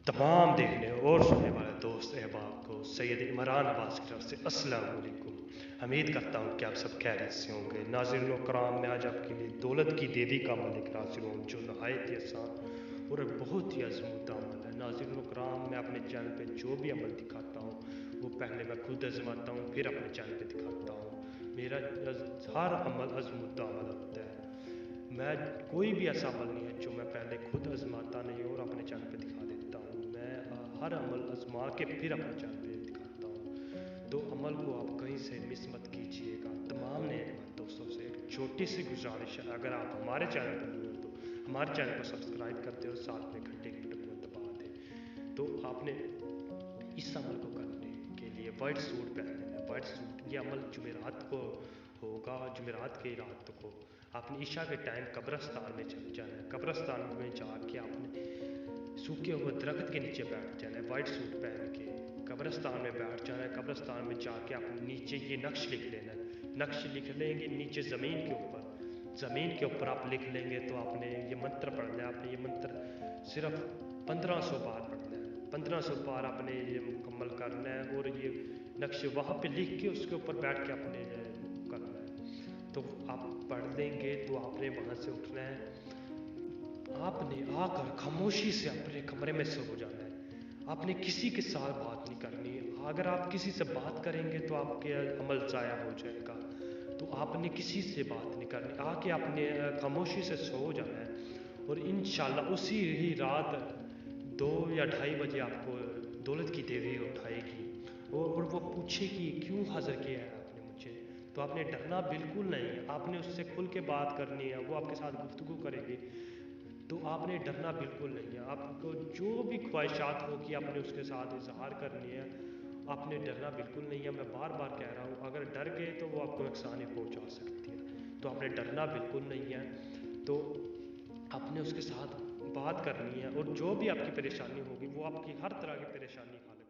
तमाम देखने और सुनने वाले दोस्त अहबाब को सैयद इमरान अब्बास की तरफ से अस्सलाम वालेकुम। उम्मीद करता हूँ कि आप सब खैरियत से होंगे। नाज़रीन कराम, मैं आज आपके लिए दौलत की देवी का अमल लेकर हाजिर हूँ, जो नहायत ही आसान और बहुत ही आज़मूदा अमल है। नाज़रीन कराम, मैं अपने चैनल पे जो भी अमल दिखाता हूँ वो पहले मैं खुद आजमाता हूँ, फिर अपने चैनल पे दिखाता हूँ। मेरा हर अमल आज़मूदा अमल होता है। मैं कोई भी ऐसा अमल नहीं है जो मैं पहले खुद आजमाता नहीं और अपने चैनल पे दिखा देता हूँ। मैं हर अमल आजमा के फिर अपने चैनल पे दिखाता हूँ। तो अमल को आप कहीं से मिस मत कीजिएगा। तमाम नए दोस्तों से एक छोटी सी गुजारिश है, अगर आप हमारे चैनल पर न्यू हैं तो हमारे चैनल को सब्सक्राइब करते हो, साथ में घंटे के बटन को दबा दें। तो आपने इस अमल को करने के लिए वाइट सूट पहनना है। वाइट सूट, ये अमल जुमेरात को होगा। जुमेरात की रात को आपने ईशा के टाइम कब्रस्तान में चल जाना है। कब्रस्तान में जाके आपने सूखे हुए दरख्त के नीचे बैठ जाना है, वाइट सूट पहन के कब्रस्तान में बैठ जाना है। कब्रस्तान में जाके आपने नीचे ये नक्श लिख लेना है। नक्श लिख लेंगे नीचे ज़मीन के ऊपर। ज़मीन के ऊपर आप लिख लेंगे तो आपने ये मंत्र पढ़ना है। आपने ये मंत्र सिर्फ 1500 बार पढ़ना है। 1500 बार आपने ये मुकम्मल करना है और ये नक्श वहाँ पे लिख के उसके ऊपर बैठ के आपने करना है। तो आप पढ़ लेंगे तो आपने वहाँ से उठना है। आपने आकर खामोशी से अपने कमरे में सो जाना है। आपने किसी के साथ बात नहीं करनी। अगर आप किसी से बात करेंगे तो आपके अमल ज़ाया हो जाएगा। तो आपने किसी से बात नहीं करनी, आके आपने खामोशी से सो जाना है। और इंशाल्लाह उसी ही रात 2 या 2:30 बजे आपको दौलत की देवी उठाएगी और वो पूछेगी क्यों हाजिर किया है आपने मुझे। तो आपने डरना बिल्कुल नहीं, आपने उससे खुल के बात करनी है, वो आपके साथ गुफ्तगू करेगी। तो आपने डरना बिल्कुल नहीं है। आपको जो भी ख्वाहिशात होगी आपने उसके साथ इजहार करनी है। आपने डरना बिल्कुल नहीं है। मैं बार बार कह रहा हूँ, अगर डर गए तो वो आपको नुकसान ही पहुँचा सकती है। तो आपने डरना बिल्कुल नहीं है। तो आपने उसके साथ बात करनी है और जो भी आपकी परेशानी होगी वो आपकी हर तरह की परेशानी हल